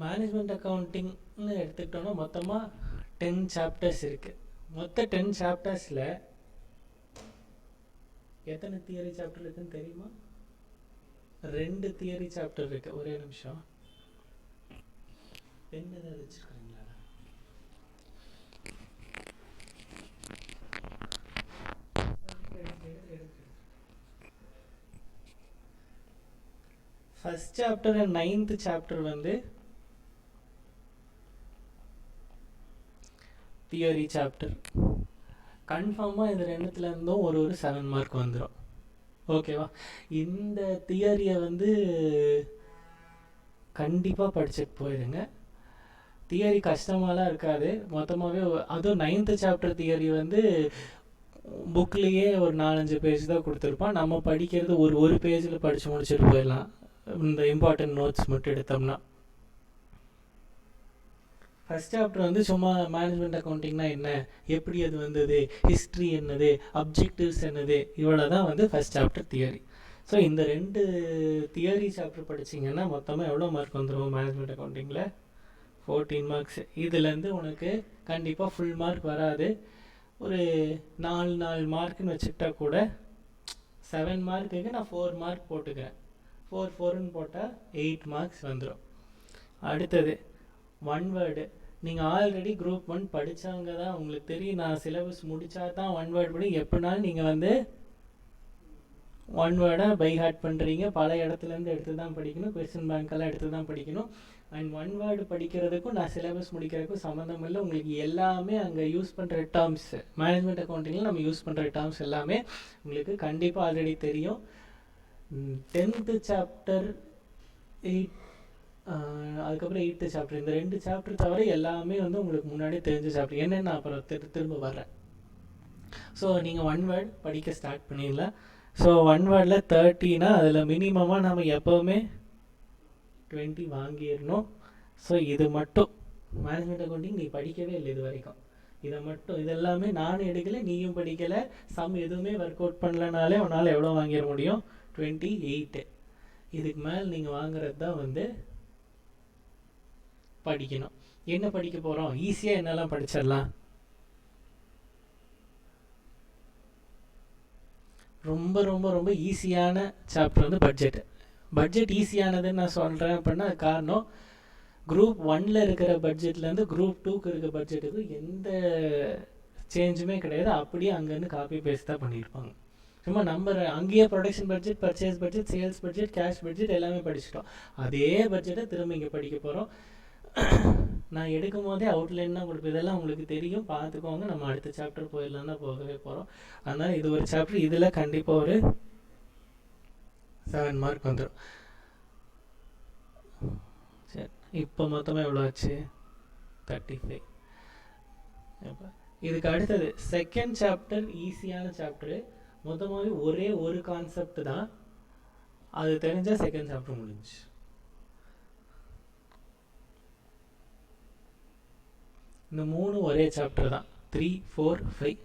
Management அக்கௌண்டிங்னு எடுத்துக்கிட்டோன்னா மொத்தமாக 10 chapters இருக்குது. மொத்த 10 சாப்டர்ஸில் எத்தனை தியரி சாப்டர் இருக்குன்னு தெரியுமா? 2 தியரி சாப்டர் இருக்குது. ஒரே நிமிஷம், பெண் ஏதாவது வச்சுருக்காங்களா? First chapter and 9th chapter வந்து தியரி சாப்டர். கன்ஃபார்மாக இந்த ரெண்டுத்துலேருந்தும் ஒரு 7 மார்க் வந்துடும். ஓகேவா? இந்த தியரியை வந்து கண்டிப்பாக படிச்சுட்டு போயிடுங்க. தியரி கஷ்டமாலாம் இருக்காது. மொத்தமாகவே அதுவும் 9th சாப்டர் தியரி வந்து புக்லேயே ஒரு 4-5 பேஜ் தான் கொடுத்துருப்பான். நம்ம படிக்கிறது ஒரு பேஜில் படித்து முடிச்சுட்டு போயிடலாம், இந்த இம்பார்ட்டன்ட் நோட்ஸ் மட்டும் எடுத்தோம்னா. ஃபஸ்ட் சாப்டர் வந்து சும்மா மேனேஜ்மெண்ட் அக்கௌண்டிங்னா என்ன, எப்படி அது வந்தது, ஹிஸ்ட்ரி என்னது, அப்ஜெக்டிவ்ஸ் என்னது, இவ்வளோ தான் வந்து ஃபஸ்ட் சாப்டர் தியரி. ஸோ இந்த 2 தியரி சாப்டர் படிச்சிங்கன்னா மொத்தமாக எவ்வளோ மார்க் வந்துடும் மேனேஜ்மெண்ட் அக்கௌண்டிங்கில்? 14 மார்க்ஸ். இதுலேருந்து உனக்கு கண்டிப்பாக ஃபுல் மார்க் வராது. ஒரு 4 மார்க்குன்னு வச்சுக்கிட்டா கூட 7 மார்க்குக்கு நான் 4 மார்க் போட்டுக்கிறேன். 4ன்னு போட்டால் 8 மார்க்ஸ் வந்துடும். அடுத்தது 1 வேர்டு. நீங்கள் ஆல்ரெடி குரூப் 1 படித்தவங்க தான், உங்களுக்கு தெரியும். நான் சிலபஸ் முடித்தா தான் 1 வேர்டு படி எப்படினாலும் நீங்கள் வந்து 1 வேர்டை பை ஹார்ட் பண்ணுறீங்க. பல இடத்துலேருந்து எடுத்து தான் படிக்கணும், கொஸ்டின் பேங்க்கெல்லாம் எடுத்து தான் படிக்கணும். அண்ட் 1 வேர்டு படிக்கிறதுக்கும் நான் சிலபஸ் முடிக்கிறதுக்கும் சம்மந்தம் இல்லை. உங்களுக்கு எல்லாமே அங்கே யூஸ் பண்ணுற டேர்ம்ஸ், மேனேஜ்மெண்ட் அக்கௌண்டிங்கில் நம்ம யூஸ் பண்ணுற டேர்ம்ஸ் எல்லாமே உங்களுக்கு கண்டிப்பாக ஆல்ரெடி தெரியும். 10th சாப்டர் 8, அதுக்கப்புறம் 8th சாப்டர், இந்த 2 சாப்டர் தவிர எல்லாமே வந்து உங்களுக்கு முன்னாடியே தெரிஞ்ச சாப்டர். என்னென்னு அப்புறம் திரும்ப வர்றேன். ஸோ நீங்கள் 1 வேர்ட் படிக்க ஸ்டார்ட் பண்ணிடலாம். ஸோ 1 வேர்டில் 30னா அதில் மினிமமாக நம்ம எப்போவுமே 20 வாங்கிடணும். ஸோ இது மட்டும் மேனேஜ்மெண்ட் அக்கௌண்டிங் நீ படிக்கவே இல்லை இது வரைக்கும். இதை மட்டும், இதெல்லாமே நானும் எடுக்கலை, நீயும் படிக்கலை, சம் எதுவுமே ஒர்க் அவுட் பண்ணலனாலே உன்னால் எவ்வளோ வாங்கிட முடியும்? 28. இதுக்கு மேலே நீங்கள் வாங்குறது தான் வந்து படிக்கணும். என்ன படிக்க போகிறோம்? ஈஸியாக என்னெல்லாம் படிச்சிடலாம்? ரொம்ப ரொம்ப ரொம்ப ஈஸியான சாப்டர் வந்து பட்ஜெட். பட்ஜெட் ஈஸியானதுன்னு நான் சொல்கிறேன் அப்படின்னா அது காரணம், குரூப் 1ல் இருக்கிற பட்ஜெட்லேருந்து குரூப் 2க்கு இருக்கிற பட்ஜெட்டுக்கு எந்த சேஞ்சுமே கிடையாது. அப்படியே அங்கேருந்து காப்பி பேஸ்ட் தான் பண்ணியிருப்பாங்க. சும்மா நம்பர் அங்கேயே production budget, purchase budget, sales budget, cash budget எல்லாமே படிச்சிட்டோம். அதே பட்ஜெட்டை திரும்ப இங்கே படிக்க போகிறோம். நான் எடுக்கும் போதே அவுட்லைன் தான் கொடுப்பேன். இதெல்லாம் உங்களுக்கு தெரியும், பார்த்துக்கோங்க. நம்ம அடுத்த சாப்டர் போயிடலாம் தான் போகவே போகிறோம். அதனால் இது ஒரு சாப்டர், இதில் கண்டிப்பாக ஒரு 7 மார்க் வந்துடும். சரி, இப்போ மொத்தமாக எவ்வளோ ஆச்சு? 35. இதுக்கு அடுத்தது செகண்ட் சாப்டர், ஈஸியான சாப்டரு. மொத்தமாகவே ஒரே ஒரு கான்செப்ட் தான், அது தெரிஞ்சால் செகண்ட் சாப்டர் முடிஞ்சு. இந்த 3 ஒரே சாப்டர் தான், 3, 4, 5.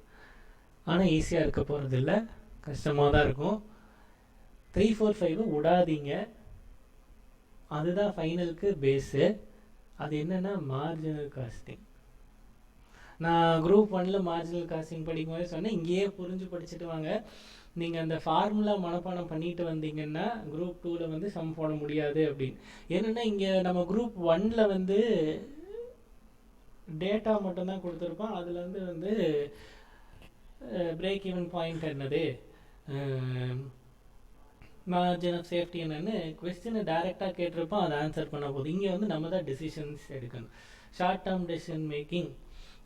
ஆனால் ஈஸியாக இருக்க போகிறது இல்லை, கஷ்டமாக தான் இருக்கும். 3, 4, 5 விடாதீங்க. அதுதான் ஃபைனலுக்கு பேஸு. அது என்னென்னா மார்ஜினல் காஸ்டிங். நான் குரூப் 1ல் மார்ஜினல் காஸ்டிங் படிக்கும்போது சொன்னேன், இங்கேயே புரிஞ்சு படிச்சுட்டு வாங்க. நீங்கள் அந்த ஃபார்முலா மனப்பாடம் பண்ணிட்டு வந்தீங்கன்னா குரூப் 2ல் வந்து சம் போட முடியாது அப்படின்னு. ஏன்னா இங்கே நம்ம குரூப் 1ல் வந்து டேட்டா மட்டும்தான் கொடுத்துருப்போம். அதில் வந்து பிரேக் ஈவன் பாயிண்ட் என்னது, மார்ஜின் ஆஃப் சேஃப்டி என்னன்னு கொஸ்டினை டைரெக்டாக கேட்டிருப்போம், அதை ஆன்சர் பண்ண போகுது. இங்கே வந்து நம்ம தான் டெசிஷன்ஸ் எடுக்கணும், ஷார்ட் டேர்ம் டெசிஷன் மேக்கிங்.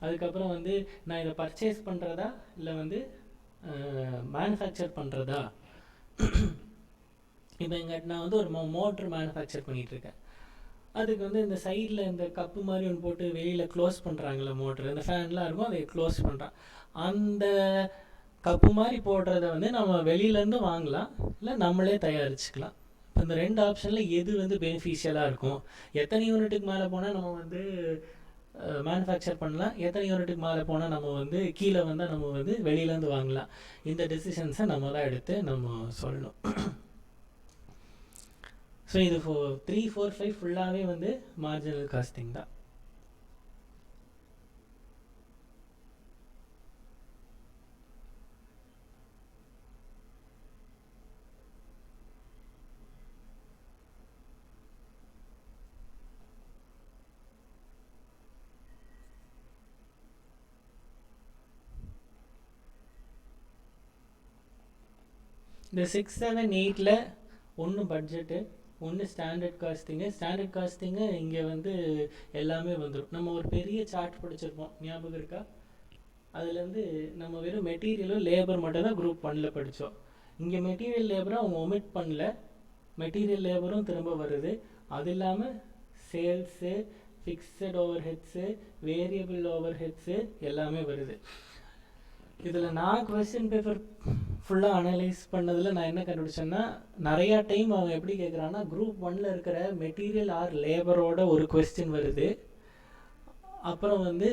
அதுக்கப்புறம் வந்து நான் இதை பர்ச்சேஸ் பண்ணுறதா இல்லை வந்து மேனுஃபேக்சர் பண்ணுறதா. இப்போ நான் வந்து ஒரு மோட்ரு மேனுஃபேக்சர் பண்ணிகிட்ருக்கேன். அதுக்கு வந்து இந்த சைடில் இந்த கப்பு மாதிரி ஒன்று போட்டு வெளியில் க்ளோஸ் பண்ணுறாங்களே மோட்ரு, இந்த ஃபேன்லாம் இருக்கும், அதை க்ளோஸ் பண்ணுறான். அந்த கப்பு மாதிரி போடுறத வந்து நம்ம வெளியிலேருந்து வாங்கலாம், இல்லை நம்மளே தயாரிச்சுக்கலாம். இப்போ இந்த 2 ஆப்ஷனில் எது வந்து பெனிஃபிஷியலாக இருக்கும்? எத்தனை யூனிட்டுக்கு மேலே போனால் நம்ம வந்து மேனுஃபேக்சர் பண்ணலாம், எத்தனை யூனிட்டுக்கு மேலே போனால் நம்ம வந்து கீழே வந்து நம்ம வந்து வெளியிலேருந்து வாங்கலாம். இந்த டெசிஷன்ஸை நம்ம தான் எடுத்து நம்ம சொல்லணும். ஸோ இது 3, 4, 5 ஃபுல்லாகவே வந்து மார்ஜினல் காஸ்டிங் தான். இந்த 6, 7, 8ல் ஒன்று பட்ஜெட்டு, ஒன்று ஸ்டாண்டர்ட் காஸ்டிங்கு. ஸ்டாண்டர்ட் காஸ்டிங்கு இங்கே வந்து எல்லாமே வந்துடும். நம்ம ஒரு பெரிய சார்ட் படிச்சிருப்போம், ஞாபகம் இருக்கா? அதுலேருந்து நம்ம வெறும் மெட்டீரியலும் லேபர் மட்டும் தான் குரூப் 1ல் படித்தோம். இங்கே மெட்டீரியல் லேபரை அவங்க ஒமிட் பண்ணல, மெட்டீரியல் லேபரும் திரும்ப வருது. அது இல்லாமல் sales, fixed over heads, variable over heads எல்லாமே வருது. இதில் நான் கொஸ்டின் பேப்பர் ஃபுல்லாக அனலைஸ் பண்ணதில் நான் என்ன கண்டுபிடிச்சேன்னா, நிறையா டைம் அவங்க எப்படி கேட்குறாங்கன்னா, குரூப் 1ல் இருக்கிற மெட்டீரியல் ஆர் லேபரோட ஒரு கொஸ்டின் வருது. அப்புறம் வந்து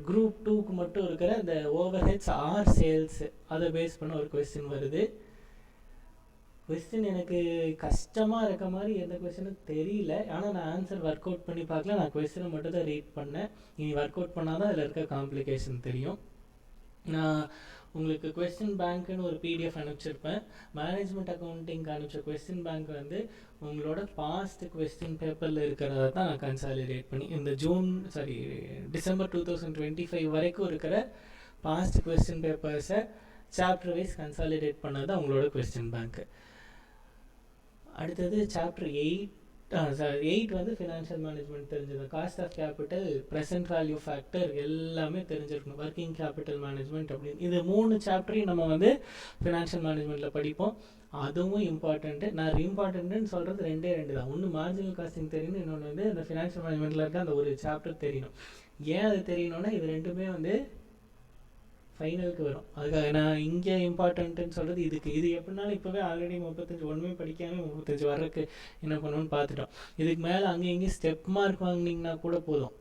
குரூப் 2க்கு மட்டும் இருக்கிற இந்த ஓவர் ஹெட்ஸ் ஆர் சேல்ஸு அதை பேஸ் பண்ண ஒரு கொஸ்டின் வருது. கொஸ்டின் எனக்கு கஷ்டமாக இருக்க மாதிரி எந்த கொஸ்டினும் தெரியல. ஆனால் நான் ஆன்சர் ஒர்க் அவுட் பண்ணி பார்க்கல, நான் கொஸ்டினை மட்டும் தான் ரீட் பண்ணேன். நீ ஒர்க் அவுட் பண்ணால் தான் அதில் இருக்க காம்ப்ளிகேஷன் தெரியும். நான் உங்களுக்கு கொஸ்டின் பேங்க்குன்னு ஒரு பிடிஎஃப் அனுப்பிச்சிருப்பேன். மேனேஜ்மெண்ட் அக்கௌண்டிங்க்கு அனுப்பிச்ச கொஸ்டின் பேங்க் வந்து உங்களோட பாஸ்ட் கொஸ்டின் பேப்பரில் இருக்கிறத தான் நான் கன்சாலிடேட் பண்ணி இந்த டிசம்பர் 2025 வரைக்கும் இருக்கிற பாஸ்ட் கொஸ்டின் பேப்பர்ஸை சாப்டர் வைஸ் கன்சாலிடேட் பண்ணது தான் உங்களோட கொஸ்டின் பேங்க்கு. அடுத்தது சாப்டர் 8 வந்து ஃபினான்ஷியல் மேனேஜ்மெண்ட் தெரிஞ்சது. Cost of capital, present value factor எல்லாமே தெரிஞ்சிருக்கணும். ஒர்க்கிங் கேபிட்டல் மேனேஜ்மெண்ட் அப்படின்னு இது 3 சாப்டரையும் நம்ம வந்து ஃபினான்ஷியல் மேனேஜ்மெண்ட்டில் படிப்போம். அதுவும் இம்பார்ட்டண்ட்டு. நான் இம்பார்ட்டண்ட்டுன்னு சொல்கிறது 2 தான். ஒன்று மார்ஜினல் காஸ்டிங் தெரியணும், இன்னொன்று வந்து அந்த ஃபினான்ஷியல் மேனேஜ்மெண்ட்டில் இருக்க அந்த ஒரு சாப்டர் தெரியணும். ஏன் அது தெரியணும்னா இது ரெண்டுமே வந்து ஃபைனலுக்கு வரும். அதுக்காக நான் இங்கே இம்பார்ட்டன்ட்டுன்னு சொல்கிறது இதுக்கு. இது எப்படினாலும் இப்போவே ஆல்ரெடி 35 ஒன்றுமே படிக்காமல் 35 வர்றதுக்கு என்ன பண்ணணும்னு பார்த்துட்டோம். இதுக்கு மேலே அங்கே இங்கேயும் ஸ்டெப் மார்க் வாங்கினீங்கன்னா கூட போதும்,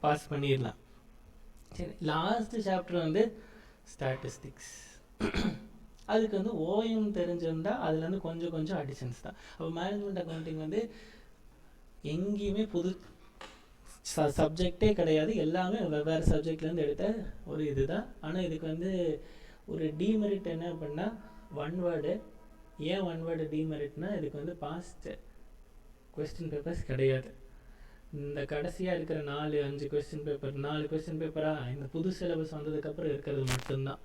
பாஸ் பண்ணிடலாம். சரி, லாஸ்ட்டு சாப்டர் வந்து ஸ்டாட்டிஸ்டிக்ஸ். அதுக்கு வந்து ஓஎம் தெரிஞ்சிருந்தால் அதுலேருந்து கொஞ்சம் அடிஷன்ஸ் தான். அப்போ மேனேஜ்மெண்ட் அக்கௌண்டிங் வந்து எங்கேயுமே புது சப்ஜெக்டே கிடையாது, எல்லாமே வெவ்வேறு சப்ஜெக்ட்லேருந்து எடுத்த ஒரு இது தான். ஆனால் இதுக்கு வந்து ஒரு டிமெரிட் என்ன அப்படின்னா, ஒன் வேர்டு. ஏன் ஒன் வேர்டு டிமெரிட்னா, இதுக்கு வந்து பாஸ்ட் கொஸ்டின் பேப்பர்ஸ் கிடையாது. இந்த கடைசியாக இருக்கிற 4-5 கொஸ்டின் பேப்பர், 4 கொஸ்டின் பேப்பராக இந்த புது சிலபஸ் வந்ததுக்கப்புறம் இருக்கிறது மட்டும்தான்.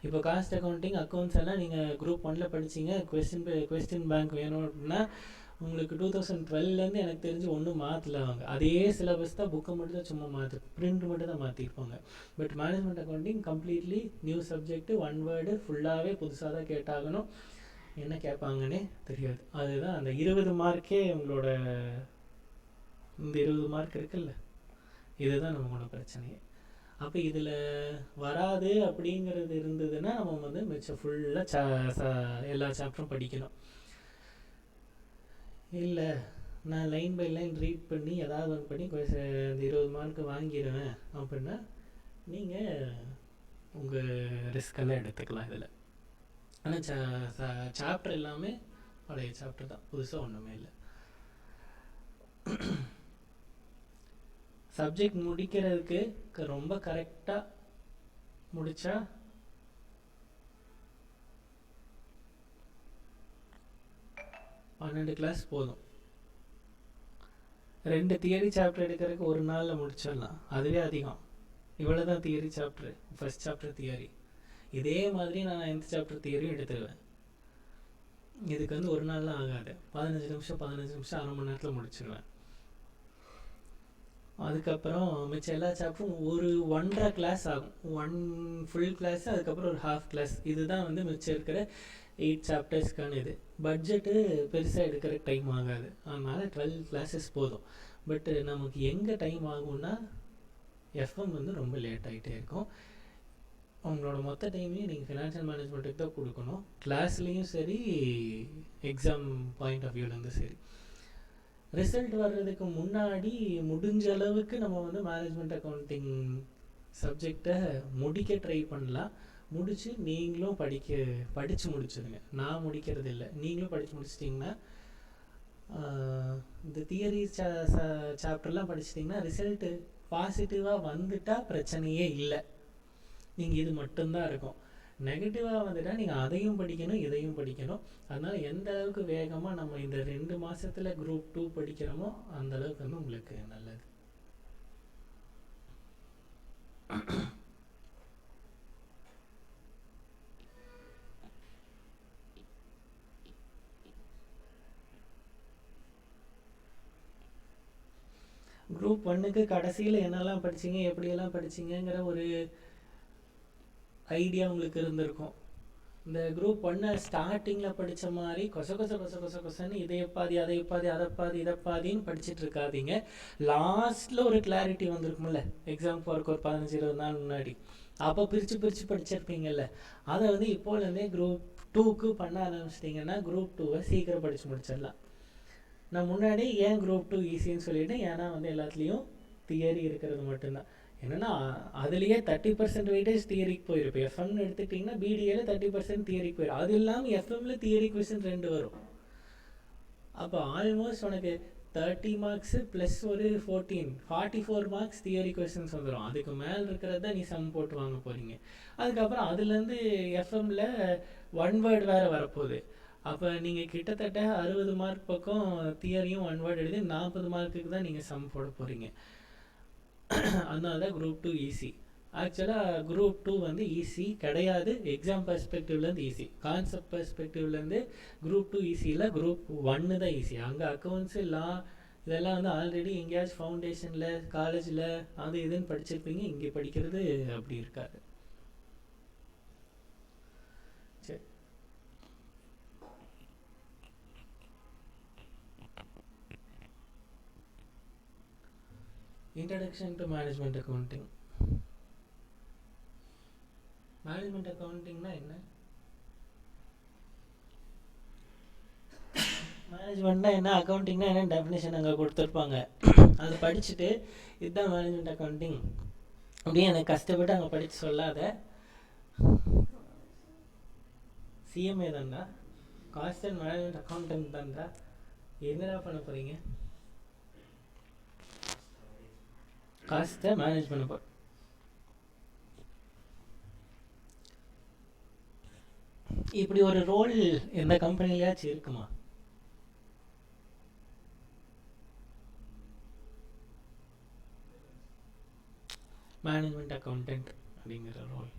இப்போ காஸ்ட் அக்கௌண்டிங், அக்கௌண்ட்ஸ் எல்லாம் நீங்கள் குரூப் 1ல் படிச்சிங்க. கொஸ்டின் பேங்க் வேணும் அப்படின்னா உங்களுக்கு 2012லேருந்து எனக்கு தெரிஞ்சு ஒன்றும் மாற்றல. அவங்க அதே சிலபஸ் தான், புக்கை மட்டும் தான் சும்மா பிரிண்ட் மட்டும் தான் மாற்றிருப்பாங்க. But management accounting completely new subject, one word ஃபுல்லாகவே புதுசாக தான் கேட்டாகணும். என்ன கேட்பாங்கன்னே தெரியாது. அதுதான் அந்த 20 மார்க்கே உங்களோட இந்த 20 மார்க் இருக்குல்ல, இதுதான் நம்மளோட பிரச்சனையே. அப்போ இதில் வராது அப்படிங்கிறது இருந்ததுன்னா நம்ம வந்து மிச்சம் ஃபுல்லாக எல்லா சாப்டரும் படிக்கணும். இல்லை நான் லைன் பை லைன் ரீட் பண்ணி ஏதாவது ஒன்று பண்ணி இந்த 20 மார்க்கு வாங்கிடுவேன் அப்படின்னா நீங்கள் உங்கள் ரிஸ்கெல்லாம் எடுத்துக்கலாம் இதில். ஆனால் சாப்டர் எல்லாமே பழைய சாப்டர் தான், புதுசாக ஒன்றுமே இல்லை. சப்ஜெக்ட் முடிக்கிறதுக்கு ரொம்ப கரெக்டாக முடித்தா 12 கிளாஸ் போதும். 2 தியரி சாப்டர் எடுக்கிறதுக்கு ஒரு நாளில் முடிச்சிடலாம், அதுவே அதிகம். இவ்வளோ தான் theory chapter, first chapter theory. இதே மாதிரி நான் 9th சாப்டர் தியரியும் எடுத்துருவேன். இதுக்கு வந்து ஒரு நாள்லாம் ஆகாது, 15 நிமிஷம் அரை மணி நேரத்தில் முடிச்சிடுவேன். அதுக்கப்புறம் மிச்சம் எல்லா சாப்டரும் ஒரு 1.5 கிளாஸ் ஆகும், 1 ஃபுல் கிளாஸ், அதுக்கப்புறம் ஒரு ஹாஃப் கிளாஸ். இதுதான் வந்து மிச்சம் இருக்கிற 8 சாப்டர்ஸ்க்கான இது. பட்ஜெட்டு பெருசாக எடுக்கிற டைம் ஆகாது, அதனால் 12 கிளாஸஸ் போதும். பட்டு நமக்கு எங்கே டைம் ஆகும்னா எஃப்எம் வந்து ரொம்ப லேட் ஆகிட்டே இருக்கும். உங்களோட மொத்த டைமையும் நீங்கள் ஃபினான்ஷியல் மேனேஜ்மெண்ட்டுக்கு தான் கொடுக்கணும், கிளாஸ்லேயும் சரி எக்ஸாம் பாயிண்ட் ஆஃப் வியூலேருந்து சரி. ரிசல்ட் வர்றதுக்கு முன்னாடி முடிஞ்ச அளவுக்கு நம்ம வந்து மேனேஜ்மெண்ட் அக்கௌண்டிங் சப்ஜெக்டை முடிக்க ட்ரை பண்ணலாம். முடித்து நீங்களும் படித்து முடிச்சிடுங்க. நான் முடிக்கிறது இல்லை, நீங்களும் படித்து முடிச்சிட்டிங்கன்னா இந்த தியரி சாப்டர்லாம் படிச்சிட்டிங்கன்னா ரிசல்ட்டு பாசிட்டிவாக வந்துட்டால் பிரச்சனையே இல்லை, நீங்கள் இது மட்டும்தான் இருக்கும். நெகட்டிவாக வந்துட்டால் நீங்கள் அதையும் படிக்கணும் இதையும் படிக்கணும். அதனால் எந்த அளவுக்கு வேகமாக நம்ம இந்த 2 மாதத்தில் குரூப் 2 படிக்கிறோமோ அந்த அளவுக்கு வந்து உங்களுக்கு நல்லது. குரூப் 1க்கு கடைசியில் என்னெல்லாம் படிச்சிங்க எப்படியெல்லாம் படிச்சிங்கங்கிற ஒரு ஐடியா உங்களுக்கு இருந்திருக்கும். இந்த குரூப் 1 ஸ்டார்டிங்கில் படித்த மாதிரி கொசன்னு இதை பாதி அதை பாதி அதை பாதி இதை பாதின்னு படிச்சுட்டு இருக்காதீங்க. லாஸ்ட்டில் ஒரு கிளாரிட்டி வந்திருக்கும்ல, எக்ஸாம் போகிறக்கு ஒரு 15-20 நாள் முன்னாடி, அப்போ பிரித்து படிச்சிருப்பீங்கல்ல, அதை வந்து இப்போலேருந்தே குரூப் 2க்கு பண்ண ஆரம்பிச்சிட்டிங்கன்னா குரூப் 2வை சீக்கிரம் படித்து முடிச்சிடலாம். நான் முன்னாடி ஏன் குரூப் 2 ஈஸின்னு சொல்லிவிட்டேன், ஏன்னா வந்து எல்லாத்துலேயும் தியரி இருக்கிறது மட்டும்தான். என்னென்னா அதுலேயே 30% வெயிட்டேஜ் தியரிக்கு போயிடும். இப்போ எஃப்எம்னு எடுத்துக்கிட்டிங்கன்னா பிடிஏல 30% தியரிக்கு போயிடும். அது இல்லாமல் எஃப்எம்ல தியரி கொஸ்டின் 2 வரும். அப்போ ஆல்மோஸ்ட் உனக்கு 30 மார்க்ஸு ப்ளஸ் ஒரு 44 மார்க்ஸ் தியரி கொஸ்டின்ஸ் வந்துடும். அதுக்கு மேலே இருக்கிறது தான் நீ சம் போட்டு வாங்க போகிறீங்க. அதுக்கப்புறம் அதுலேருந்து எஃப்எம்ல 1 வேர்டு வேறு வரப்போகுது. அப்போ நீங்கள் கிட்டத்தட்ட 60 மார்க் பக்கம் தியரியும் 1 வேர்டு எழுதி 40 மார்க்குக்கு தான் நீங்கள் சம் போட போகிறீங்க. அதனால தான் குரூப் 2 ஈஸி. ஆக்சுவலாக குரூப் 2 வந்து ஈஸி கிடையாது. எக்ஸாம் பெர்ஸ்பெக்டிவ்லேருந்து ஈஸி, கான்செப்ட் பெர்ஸ்பெக்டிவ்லேருந்து குரூப் 2 ஈஸியில் குரூப் 1 தான் ஈஸி. அங்கே அக்கௌண்ட்ஸு லா இதெல்லாம் வந்து ஆல்ரெடி எங்கேயாச்சும் ஃபவுண்டேஷனில் காலேஜில் அது இதுன்னு படிச்சிருப்பீங்க. இங்கே படிக்கிறது அப்படி இருக்காது. சரி, introduction to management accounting. Management அக்கௌண்டிங்னா என்ன? மேனேஜ்மெண்ட்னா என்ன, அக்கௌண்டிங்னா என்ன டெஃபினேஷன் அங்கே கொடுத்துருப்பாங்க. அதை படிச்சுட்டு இதுதான் மேனேஜ்மெண்ட் அக்கௌண்டிங் அப்படின்னு எனக்கு கஷ்டப்பட்டு அங்கே படித்து சொல்லாத. சிஎம்ஏ தான்டா, காஸ்ட் அண்ட் மேனேஜ்மெண்ட் அக்கௌண்டன்ட் தான்டா, என்னடா பண்ண போகிறீங்க? காஸ்ட்டை மேனேஜ் பண்ண போகிறோம். இப்படி ஒரு ரோல் எந்த கம்பெனிலையாச்சும் இருக்குமா? மேனேஜ்மெண்ட் அக்கௌண்டன்ட் அப்படிங்கிற ரோல்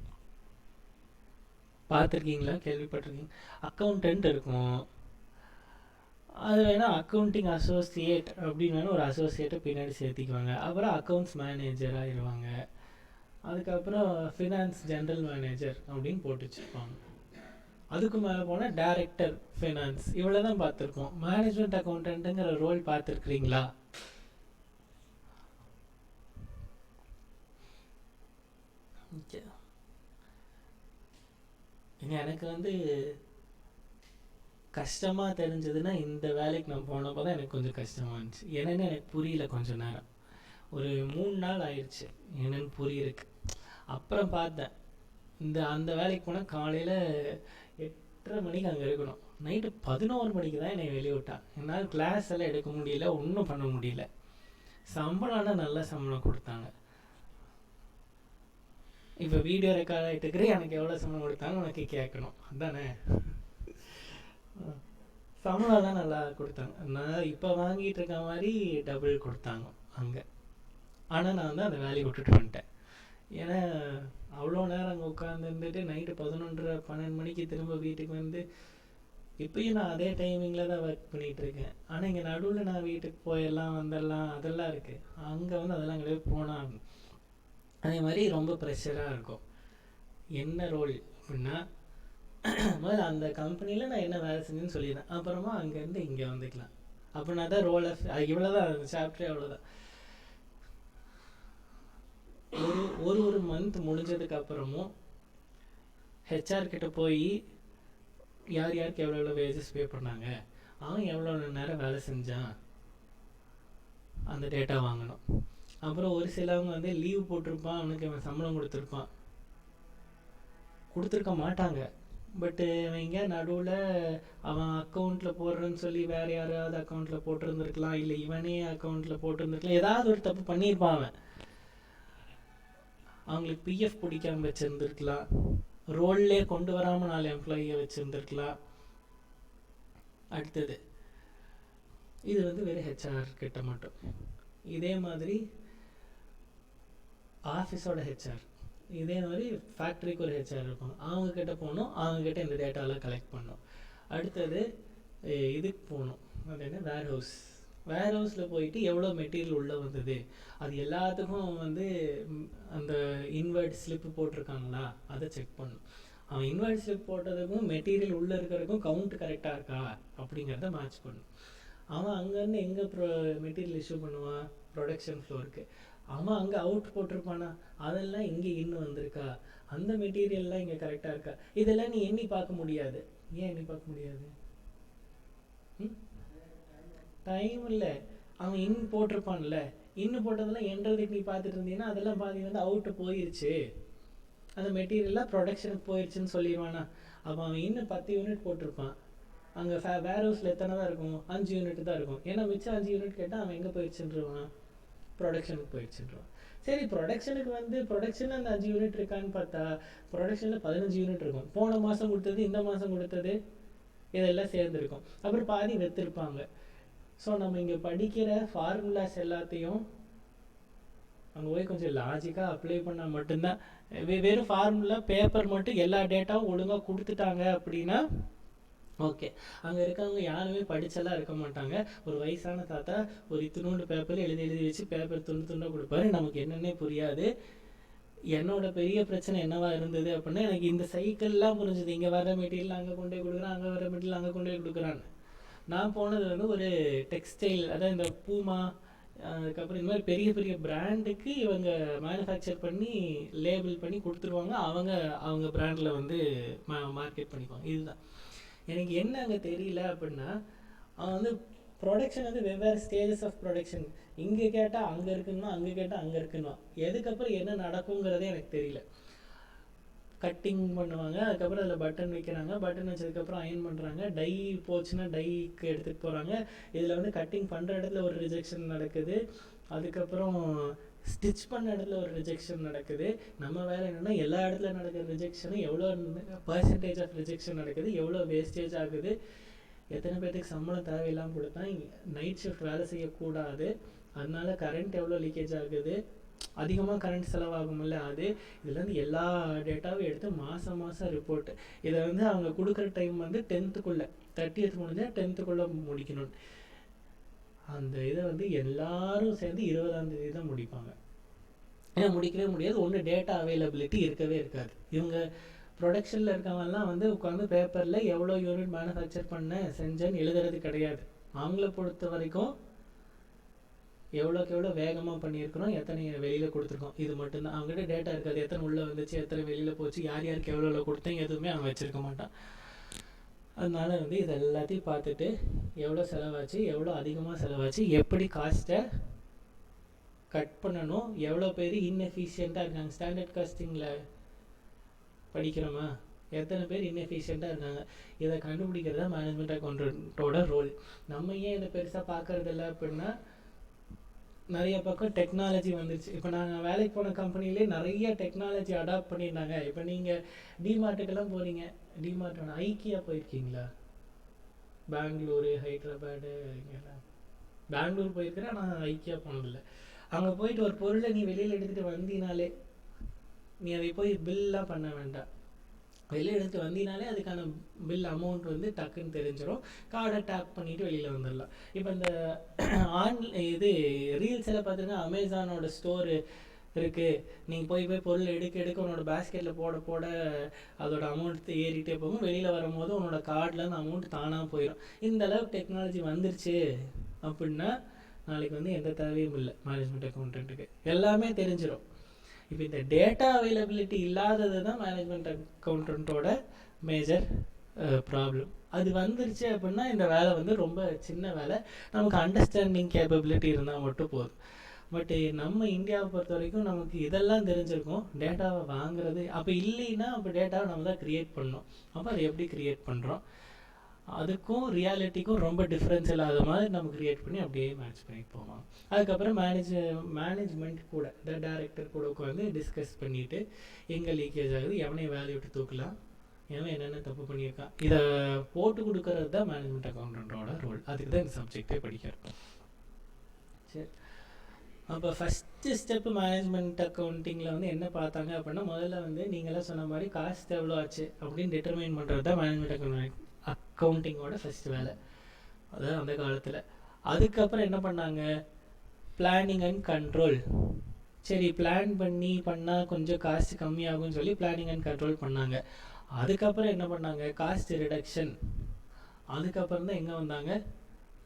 பார்த்துருக்கீங்களா? கேள்விப்பட்டிருக்கீங்க? அக்கௌண்டன்ட் இருக்கும், அது வேணால் அக்கௌண்டிங் அசோசியேட் அப்படின்னு வேணால் ஒரு அசோசியேட்டை பின்னாடி சேர்த்திக்குவாங்க. அப்புறம் அக்கௌண்ட்ஸ் மேனேஜர் ஆயிடுவாங்க. அதுக்கப்புறம் ஃபினான்ஸ் ஜென்ரல் மேனேஜர் அப்படின்னு போட்டு வச்சுருப்பாங்க. அதுக்கு மேலே போனால் டைரக்டர் ஃபினான்ஸ். இவ்வளோ தான் பார்த்துருக்கோம். மேனேஜ்மெண்ட் அக்கௌண்டன்ட்டுங்கிற ரோல் பார்த்துருக்குறீங்களா? எனக்கு வந்து கஷ்டமாக தெரிஞ்சதுன்னா இந்த வேலைக்கு நான் போனப்போ தான் எனக்கு கொஞ்சம் கஷ்டமாக இருந்துச்சு. என்னென்னு எனக்கு புரியல. கொஞ்சம் நேரம், ஒரு 3 நாள் ஆயிடுச்சு என்னென்னு புரியிருக்கு. அப்புறம் பார்த்தேன், அந்த வேலைக்கு போனால் காலையில் 8:30 மணிக்கு அங்கே இருக்கணும், நைட்டு 11 மணிக்கு தான் என்னை வெளியே விட்டான். என்னால் கிளாஸ் எல்லாம் எடுக்க முடியல, ஒன்றும் பண்ண முடியல. சம்பளம்னா நல்ல சம்பளம் கொடுத்தாங்க. இப்போ வீடியோ ரெக்கார்ட் ஆகிட்டு இருக்கிற எனக்கு எவ்வளோ சம்பளம் கொடுத்தாங்க உனக்கு கேட்கணும், அதுதானே? சம்பளம்லாம் நல்லா கொடுத்தாங்க. நான் இப்போ வாங்கிட்டு இருக்க மாதிரி டபுள் கொடுத்தாங்க அங்கே. ஆனால் நான் வந்து அந்த வேலையை விட்டுட்டு வந்துட்டேன். ஏன்னா அவ்வளோ நேரம் அங்கே உட்காந்துருந்துட்டு நைட்டு 11:30-12 மணிக்கு திரும்ப வீட்டுக்கு வந்து, இப்பயும் நான் அதே டைமிங்கில் தான் ஒர்க் பண்ணிகிட்ருக்கேன். ஆனால் இங்கே நடுவில் நான் வீட்டுக்கு போயிடலாம் வந்துடலாம் அதெல்லாம் இருக்குது. அங்கே வந்து அதெல்லாம் கிடையாது, போனால் அதே மாதிரி ரொம்ப ப்ரெஷராக இருக்கும். என்ன ரோல் அப்படின்னா, முதல்ல அந்த கம்பெனியில் நான் என்ன வேலை செஞ்சேன்னு சொல்லிடுறேன், அப்புறமா அங்கேருந்து இங்கே வந்துக்கலாம். அப்படின்னா தான் ரோல் ஆஃப், இவ்வளோதான் அந்த சாப்டரே, அவ்வளோதான். ஒரு மந்த் முடிஞ்சதுக்கு அப்புறமும் ஹெச்ஆர் கிட்ட போய் யார் யாருக்கு எவ்வளோ வேஜஸ் பே பண்ணாங்க, அவன் எவ்வளோ நேரம் வேலை செஞ்சான், அந்த டேட்டா வாங்கணும். அப்புறம் ஒரு சிலவங்க வந்து லீவ் போட்டிருப்பான், அவனுக்கு அவன் சம்பளம் கொடுத்துருக்க மாட்டாங்க. பட்டு இவங்க நடுவில் அவன் அக்கௌண்ட்டில் போடுறேன்னு சொல்லி வேறு யாராவது அக்கௌண்ட்டில் போட்டிருந்துருக்கலாம், இல்லை இவனே அக்கௌண்ட்டில் போட்டிருந்துருக்கலாம், ஏதாவது ஒரு தப்பு பண்ணியிருப்பான் அவன். அவங்களுக்கு பிஎஃப் பிடிக்காம வச்சுருந்துருக்கலாம், ரோல்லே கொண்டு வராமல் 4 எம்ப்ளாயியை வச்சுருந்துருக்கலாம். அடுத்தது இது வந்து வெறும் ஹெச்ஆர் கிட்ட மட்டும். இதே மாதிரி ஆஃபீஸோட ஹெச்ஆர், இதே மாதிரி ஃபேக்ட்ரிக்கு ஒரு ஹெச்ஆர் இருப்பாங்க, அவங்கக்கிட்ட போகணும், அவங்கக்கிட்ட இந்த டேட்டாலாம் கலெக்ட் பண்ணணும். அடுத்தது இதுக்கு போகணும், அது என்ன, வேர் ஹவுஸில் போயிட்டு எவ்வளோ மெட்டீரியல் உள்ளே வந்தது அது எல்லாத்துக்கும் வந்து அந்த இன்வெர்ட் ஸ்லிப்பு போட்டிருக்காங்களா அதை செக் பண்ணணும். அவன் இன்வெர்ட் ஸ்லிப் போட்டதுக்கும் மெட்டீரியல் உள்ளே இருக்கிறதுக்கும் கவுண்ட் கரெக்டாக இருக்கா அப்படிங்கிறத மேட்ச் பண்ணணும். அவன் அங்கேருந்து எங்கே மெட்டீரியல் இஷ்யூ பண்ணுவான், ப்ரொடக்ஷன் ஃப்ளோருக்கு. அவன் அங்கே அவுட் போட்டிருப்பானா, அதெல்லாம் இங்கே இன்னும் வந்திருக்கா, அந்த மெட்டீரியல்லாம் இங்கே கரெக்டாக இருக்கா, இதெல்லாம் நீ எண்ணி பார்க்க முடியாது. ஏன் எண்ணி பார்க்க முடியாது? டைம் இல்லை. அவன் இன் போட்டிருப்பான்ல, இன்னும் போட்டதெல்லாம் எண்றதுக்கு நீ பார்த்துட்டு இருந்தீங்கன்னா அதெல்லாம் பாதி வந்து அவுட்டு போயிடுச்சு, அந்த மெட்டீரியல்லாம் ப்ரொடக்ஷனுக்கு போயிடுச்சுன்னு சொல்லிடுவானா. அப்போ அவன் இன்னும் 10 யூனிட் போட்டிருப்பான், அங்கே வேர் ஹவுஸில் எத்தனை தான் இருக்கும், 5 யூனிட் தான் இருக்கும். ஏன்னா மிச்சம் 5 யூனிட் கேட்டால் அவன் எங்கே போயிடுச்சுன்றான், ப்ரொடக்ஷனுக்கு போயிடுச்சுன்றான். சரி, ப்ரொடக்ஷனுக்கு வந்து ப்ரொடக்ஷனில் அந்த 5 யூனிட் இருக்கான்னு பார்த்தா ப்ரொடக்ஷனில் 15 யூனிட் இருக்கும். போன மாதம் கொடுத்தது, இந்த மாதம் கொடுத்தது, இதெல்லாம் சேர்ந்துருக்கும். அப்புறம் பாதி வெத்திருப்பாங்க. ஸோ நம்ம இங்கே படிக்கிற ஃபார்முலாஸ் எல்லாத்தையும் அங்கே போய் கொஞ்சம் லாஜிக்காக அப்ளை பண்ணால் மட்டும்தான். வெறும் ஃபார்முலா பேப்பர் மட்டும் எல்லா டேட்டாவும் ஒழுங்காக கொடுத்துட்டாங்க அப்படின்னா ஓகே. அங்கே இருக்கவங்க யாருமே படிச்செல்லாம் இருக்க மாட்டாங்க. ஒரு வயசான தாத்தா ஒரு இத்தினோண்டு பேப்பர் எழுதி வச்சு பேப்பர் துண்டாக கொடுப்பாரு, நமக்கு என்னன்னே புரியாது. என்னோட பெரிய பிரச்சனை என்னவா இருந்தது அப்படின்னா, எனக்கு இந்த சைக்கிள்லாம் புரிஞ்சுது. இங்கே வர மெட்டீரியல் அங்கே கொண்டு போய் கொடுக்குறான், அங்கே வர மெட்டீரியல் அங்கே கொண்டு போய் கொடுக்குறான்னு. நான் போனது வந்து ஒரு டெக்ஸ்டைல், அதான் இந்த பூமா, அதுக்கப்புறம் இந்த மாதிரி பெரிய பெரிய பிராண்டுக்கு இவங்க மேனுஃபேக்சர் பண்ணி லேபிள் பண்ணி கொடுத்துருவாங்க, அவங்க பிராண்டில் வந்து மார்க்கெட் பண்ணிக்குவாங்க. இதுதான் எனக்கு என்ன அங்கே தெரியல அப்படின்னா, அவன் வந்து ப்ரொடக்ஷன் வந்து வெவ்வேறு ஸ்டேஜஸ் ஆஃப் ப்ரொடக்ஷன், இங்கே கேட்டால் அங்கே இருக்குன்னா, அங்கே கேட்டால் அங்கே இருக்குன்னா, எதுக்கப்புறம் என்ன நடக்குங்கிறதே எனக்கு தெரியல. கட்டிங் பண்ணுவாங்க, அதுக்கப்புறம் அதில் பட்டன் வைக்கிறாங்க, பட்டன் வச்சதுக்கப்புறம் அயன் பண்ணுறாங்க, டை போச்சுன்னா டைக்கு எடுத்துகிட்டு போகிறாங்க. இதில் வந்து கட்டிங் பண்ணுற இடத்துல ஒரு ரிஜெக்ஷன் நடக்குது, அதுக்கப்புறம் ஸ்டிச் பண்ண இடத்துல ஒரு ரிஜெக்ஷன் நடக்குது. நம்ம வேலை என்னென்னா எல்லா இடத்துல நடக்கிற ரிஜெக்ஷனும் எவ்வளோ பர்சன்டேஜ் ஆஃப் ரிஜெக்ஷன் நடக்குது, எவ்வளோ வேஸ்டேஜ் ஆகுது, எத்தனை பேர்த்துக்கு சம்பளம் தேவையில்லாமல் கொடுத்தா, நைட் ஷிஃப்ட் வேலை செய்யக்கூடாது, அதனால கரண்ட் எவ்வளோ லீக்கேஜ் ஆகுது, அதிகமாக கரண்ட் செலவாகும்ல அது. இதுலேருந்து எல்லா டேட்டாவும் எடுத்து மாதம் ரிப்போர்ட்டு. இதை வந்து அவங்க கொடுக்குற டைம் வந்து 10th 30th முடிஞ்சால் 10th முடிக்கணும். அந்த இதை வந்து எல்லாரும் சேர்ந்து 20ஆம் தேதி தான் முடிப்பாங்க. ஏன்னா முடிக்கவே முடியாது, ஒன்று டேட்டா அவைலபிலிட்டி இருக்கவே இருக்காது. இவங்க ப்ரொடக்ஷனில் இருக்கவங்கலாம் வந்து உட்காந்து பேப்பரில் எவ்வளோ யூனிட் மேனுஃபேக்சர் செஞ்சேன்னு எழுதுறது கிடையாது. அவங்கள பொறுத்த வரைக்கும் எவ்வளோக்கு எவ்வளோ வேகமாக பண்ணியிருக்கிறோம், எத்தனை வெளியில் கொடுத்துருக்கோம், இது மட்டும்தான். அவங்ககிட்ட டேட்டா இருக்காது, எத்தனை உள்ளே வந்துச்சு, எத்தனை வெளியில் போச்சு, யார் யாருக்கு எவ்வளோ கொடுத்தேன், எதுவுமே அவன் வச்சுருக்க மாட்டான். அதனால வந்து இது எல்லாத்தையும் பார்த்துட்டு எவ்வளோ செலவாச்சு, எவ்வளோ அதிகமாக செலவாச்சு, எப்படி காஸ்ட்டை கட் பண்ணணும், எவ்வளோ பேர் இன்எஃபிஷியண்ட்டாக இருக்காங்க, ஸ்டாண்டர்ட் காஸ்டிங்கில் படிக்கிறோமா, எத்தனை பேர் இன்எஃபிஷியண்ட்டாக இருக்காங்க, இதை கண்டுபிடிக்கிறது தான் மேனேஜ்மெண்ட் அக்கௌண்டன்ட்டோட ரோல். நம்ம ஏன் இதை பெருசாக பார்க்கறதில்ல அப்படின்னா, நிறைய பக்கம் டெக்னாலஜி வந்துருச்சு. இப்போ நாங்கள் வேலைக்கு போன கம்பெனிலே நிறைய டெக்னாலஜி அடாப்ட் பண்ணியிருந்தாங்க. இப்போ நீங்கள் டிமார்ட்டுக்கெல்லாம் போகிறீங்க, டிமார்ட் ஐக்கியா போயிருக்கீங்களா? பெங்களூரு, ஹைதராபாடு, இங்கெல்லாம் பெங்களூர் போயிருக்கிறேன், ஆனால் ஐக்கியா போனதில்லை. அங்கே போயிட்டு ஒரு பொருளை நீ வெளியில் எடுத்துகிட்டு வந்தினாலே, நீ அதை போய் பில்லாம் பண்ண வேண்டாம், வெளியில் எடுத்துகிட்டு வந்தினாலே அதுக்கான பில் அமௌண்ட் வந்து டக்குன்னு தெரிஞ்சிடும், கார்டை டேப் பண்ணிவிட்டு வெளியில் வந்துடலாம். இப்போ இந்த இது ரீல்ஸ் எல்லாம் பார்த்தீங்கன்னா, அமேசானோட ஸ்டோரு இருக்குது, நீங்கள் போய் பொருள் எடுக்க உன்னோட பேஸ்கெட்டில் போட அதோட அமௌண்ட் ஏறிட்டே போகும், வெளியில் வரும்போது உன்னோட கார்டில் அந்த அமௌண்ட் தானாக போயிடும். இந்த அளவுக்கு டெக்னாலஜி வந்துருச்சு அப்படின்னா நாளைக்கு வந்து எந்த தேவையும் இல்லை மேனேஜ்மெண்ட் அக்கௌண்டன்ட்டுக்கு, எல்லாமே தெரிஞ்சிடும். இப்போ இந்த டேட்டா அவைலபிலிட்டி இல்லாதது தான் மேனேஜ்மெண்ட் அக்கௌண்டன்ட்டோட மேஜர் ப்ராப்ளம். அது வந்துருச்சு அப்படின்னா இந்த வேலை வந்து ரொம்ப சின்ன வேலை, நமக்கு அண்டர்ஸ்டாண்டிங் கேப்பபிலிட்டி இருந்தால் மட்டும் போதும். பட்டு நம்ம இந்தியாவை பொறுத்த வரைக்கும் நமக்கு இதெல்லாம் தெரிஞ்சிருக்கும், டேட்டாவை வாங்குறது அப்போ இல்லைன்னா அப்போ டேட்டாவை நம்ம தான் க்ரியேட் பண்ணணும். அப்போ அதை எப்படி க்ரியேட் பண்ணுறோம், அதுக்கும் ரியாலிட்டிக்கும் ரொம்ப டிஃப்ரென்ஸ் இல்லாத மாதிரி நம்ம க்ரியேட் பண்ணி அப்படியே மேட்ச் பண்ணி போவாங்க. அதுக்கப்புறம் மேனேஜ்மெண்ட் கூட டைரக்டர் கூட உட்காந்து டிஸ்கஸ் பண்ணிவிட்டு எங்கே லீக்கேஜ் ஆகுது, எவனை வேலையை விட்டு தூக்கலாம், எவன் என்னென்ன தப்பு பண்ணியிருக்கான், இதை போட்டு கொடுக்கறது தான் மேனேஜ்மெண்ட் அக்கௌண்டன்ட்டோட ரோல். அதுக்கு தான் இந்த சப்ஜெக்டே படிக்கிறோம். சரி, அப்போ ஃபஸ்ட்டு ஸ்டெப்பு மேனேஜ்மெண்ட் அக்கௌண்டிங்கில் வந்து என்ன பார்த்தாங்க அப்படின்னா, முதல்ல வந்து நீங்களாம் சொன்ன மாதிரி காஸ்ட் எவ்வளோ ஆச்சு அப்படின்னு டிட்டர்மைன் பண்ணுறது தான் மேனேஜ்மெண்ட் அக்கௌண்டிங்கோட ஃபஸ்ட்டு வேலை, அதாவது அந்த காலத்தில். அதுக்கப்புறம் என்ன பண்ணாங்க, பிளானிங் அண்ட் கண்ட்ரோல். சரி, பிளான் பண்ணால் கொஞ்சம் காஸ்ட் கம்மியாகும்னு சொல்லி பிளானிங் அண்ட் கண்ட்ரோல் பண்ணாங்க. அதுக்கப்புறம் என்ன பண்ணாங்க, காஸ்ட் ரிடக்ஷன். அதுக்கப்புறம் தான் எங்கே வந்தாங்க,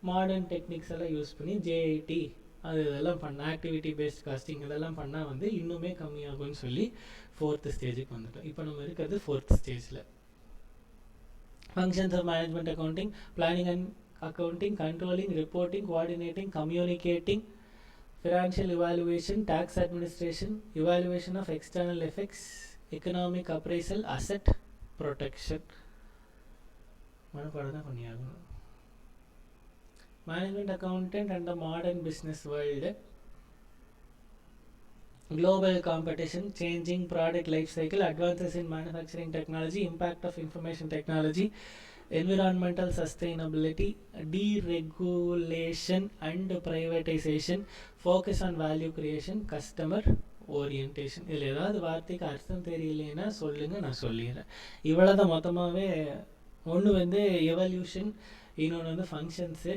மாடர்ன் டெக்னிக்ஸ் எல்லாம் யூஸ் பண்ணி ஜேஐடி இதெல்லாம் பண்ண, ஆக்டிவிட்டி பேஸ்ட் காஸ்டிங் இதெல்லாம் பண்ணால் வந்து இன்னுமே கம்மியாகும்னு சொல்லி 4th ஸ்டேஜுக்கு வந்துட்டோம். இப்போ நம்ம இருக்கிறது 4th ஸ்டேஜில். Functions of management accounting: planning and accounting, controlling, reporting, coordinating, communicating, financial evaluation, tax administration, evaluation of external effects, economic appraisal, asset protection. மனப்பாடம் தான் பண்ணியாகணும். Management accountant and the modern business world: global competition, changing product life cycle, advances in manufacturing technology, impact of information technology, environmental sustainability, deregulation and privatization, focus on value creation, customer orientation. இதில் ஏதாவது வார்த்தைக்கு அர்த்தம் தெரியலைன்னா சொல்லுங்கள், நான் சொல்லிடுறேன். இவ்வளோ தான் மொத்தமாகவே. ஒன்று வந்து எவல்யூஷன், இன்னொன்று வந்து ஃபங்க்ஷன்ஸு,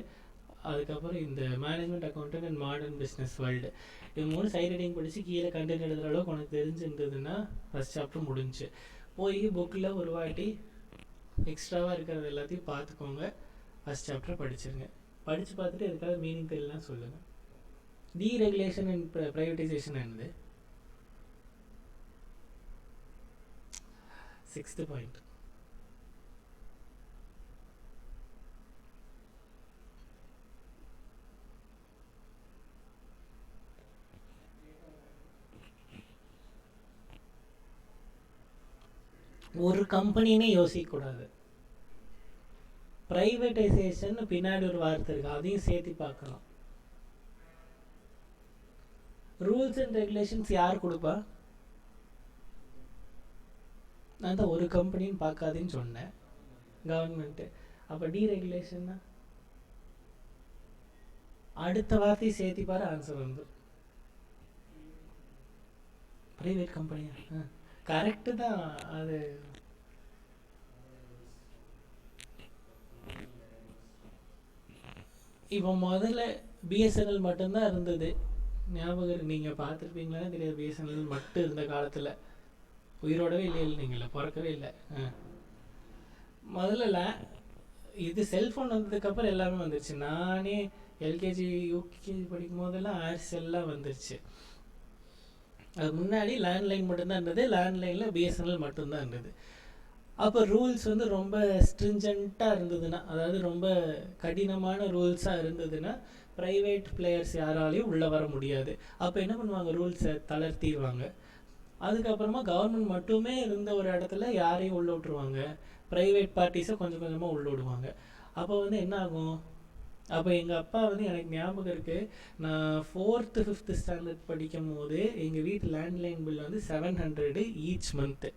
அதுக்கப்புறம் இந்த management accountant and modern business world. இது 3 சைட் ரீடிங் படித்து கீழே கண்டென்ட் எழுதுகிற அளவுக்கு உனக்கு தெரிஞ்சுருந்ததுன்னா ஃபஸ்ட் சாப்டர் முடிஞ்சு. போய் புக்கில் ஒரு வாட்டி எக்ஸ்ட்ராவாக இருக்கிறது எல்லாத்தையும் பார்த்துக்கோங்க, ஃபஸ்ட் சாப்டர் படிச்சிருங்க. படித்து பார்த்துட்டு எதுக்காக மீனிங் தெரியலாம் சொல்லுங்கள். டீரெகுலேஷன் அண்ட் ப்ரைவேட்டைசேஷன் என்னது? 6th point. ஒரு கம்பெனினே யோசிக்கக்கூடாது. ப்ரைவேட்டைசேஷன் பின்னாடி ஒரு வார்த்தை இருக்குது, அதையும் சேர்த்து பார்க்கணும். ரூல்ஸ் அண்ட் ரெகுலேஷன்ஸ் யார் கொடுப்பா? நான் தான் ஒரு கம்பெனின்னு பார்க்காதேன்னு சொன்னேன், கவர்மெண்ட்டு. அப்போ டீரெகுலேஷன்னா அடுத்த வார்த்தையை சேர்த்தி பாரு, ஆன்சர் வந்து ப்ரைவேட் கம்பெனியா? கரெக்டு தான். அது இப்போ முதல்ல பிஎஸ்என்எல் மட்டும்தான் இருந்தது, ஞாபகம் நீங்கள் பார்த்துருப்பீங்களான்னு தெரியாது. பிஎஸ்என்எல் மட்டும் இருந்த காலத்தில் உயிரோடவே இல்லை, நீங்கள பிறக்கவே இல்லை. முதல்ல இது செல்ஃபோன் வந்ததுக்கப்புறம் எல்லாமே வந்துருச்சு. நானே எல்கேஜி யூகேஜி படிக்கும் போதெல்லாம் ஏர்செல்லாம் வந்துருச்சு. அது முன்னாடி லேண்ட்லைன் மட்டும்தான் இருந்தது, லேண்ட்லைனில் பிஎஸ்என்எல் மட்டும்தான் இருந்தது. அப்போ ரூல்ஸ் வந்து ரொம்ப ஸ்ட்ரிஞ்சண்ட்டாக இருந்ததுன்னா, அதாவது ரொம்ப கடினமான ரூல்ஸாக இருந்ததுன்னா ப்ரைவேட் பிளேயர்ஸ் யாராலையும் உள்ளே வர முடியாது. அப்போ என்ன பண்ணுவாங்க, ரூல்ஸை தளர்த்திடுவாங்க. அதுக்கப்புறமா கவர்மெண்ட் மட்டுமே இருந்த ஒரு இடத்துல யாரையும் உள்ள விட்டுருவாங்க, ப்ரைவேட் பார்ட்டிஸை கொஞ்சம் கொஞ்சமாக உள்ள விடுவாங்க. அப்போ வந்து என்ன ஆகும், அப்போ எங்கள் அப்பா வந்து எனக்கு ஞாபகம் இருக்குது, நான் 4th 5th ஸ்டாண்டர்ட் படிக்கும் போது எங்கள் வீட்டு லேண்ட்லைன் பில் வந்து 700 ஈச் மந்த்து.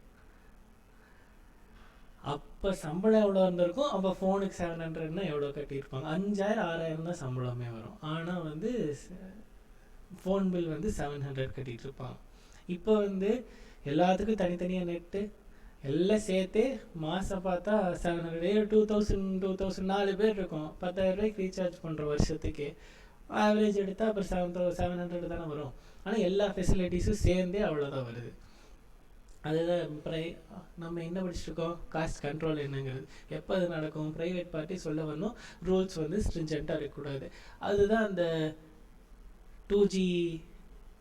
அப்போ சம்பளம் எவ்வளோ இருந்திருக்கும், அப்போ ஃபோனுக்கு 700ன்னா எவ்வளோ கட்டியிருப்பாங்க? 5000 6000 தான் சம்பளமே வரும். ஆனால் வந்து ஃபோன் பில் வந்து 700 கட்டிகிட்டு இருப்பாங்க. இப்போ வந்து எல்லாத்துக்கும் தனித்தனியாக நெட்டு எல்லாம் சேர்த்து மாதம் பார்த்தா 700, 2000 4 பேர் இருக்கும், 10,000 ரூபாய்க்கு ரீசார்ஜ் பண்ணுற வருஷத்துக்கு. ஆவரேஜ் எடுத்தால் அப்புறம் 700 தானே வரும். ஆனால் எல்லா ஃபெசிலிட்டிஸும் சேர்ந்தே அவ்வளோதான் வருது. அதுதான் நம்ம என்ன படிச்சுருக்கோம், காஸ்ட் கண்ட்ரோல் என்னங்கிறது. எப்போ அது நடக்கும், ப்ரைவேட் பார்ட்டி சொல்ல வரணும், ரூல்ஸ் வந்து ஸ்ட்ரிஞ்சண்ட்டாக இருக்கக்கூடாது. அதுதான் அந்த 2G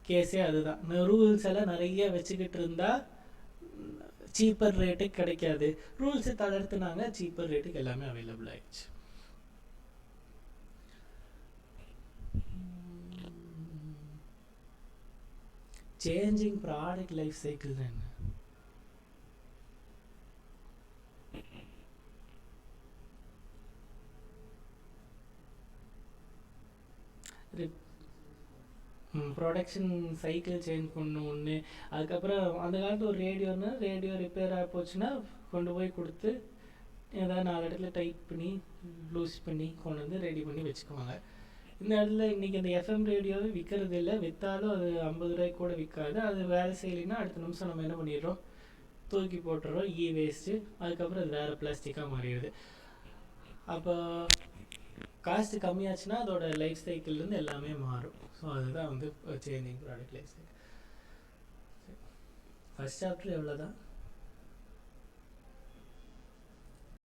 கேஸே. அதுதான், ரூல்ஸ் எல்லாம் நிறைய வச்சுக்கிட்டு இருந்தால் சீப்பர் ரேட்டுக்கு கிடைக்காது. ரூல்ஸை தளர்த்துனாங்க, சீப்பர் ரேட்டுக்கு எல்லாமே அவைலபிள் ஆயிடுச்சு. சேஞ்சிங் ப்ராடக்ட் லைஃப் சைக்கிள் தான் என்ன? ப்ரொடக்ஷன் சைக்கிள் சேஞ்ச் பண்ணணும் ஒன்று. அதுக்கப்புறம் அந்த காலத்தில் ஒரு ரேடியோன்னா ரேடியோ ரிப்பேர் ஆகி போச்சுன்னா கொண்டு போய் கொடுத்து ஏதாவது 4 இடத்துல டைட் பண்ணி லூஸ் பண்ணி கொண்டு வந்து ரெடி பண்ணி வச்சுக்குவாங்க. இந்த இடத்துல இன்றைக்கி அந்த எஃப்எம் ரேடியோவே விற்கிறது இல்லை, விற்றாலும் அது 50 ரூபாய்க்கு கூட விற்காது. அது வேலை செய்யலைன்னா அடுத்த நிமிஷம் நம்ம என்ன பண்ணிடுறோம், தூக்கி போட்டுறோம், வேஸ்ட்டு. அதுக்கப்புறம் அது வேறு பிளாஸ்டிக்காக மாறிடுது. அப்போ காஸ்ட்டு கம்மியாச்சுன்னா அதோட லைஃப் சைக்கிள்லேருந்து எல்லாமே மாறும். ஸோ அதுதான் வந்து changing product life cycle. First chapter எவ்வளோ தான்.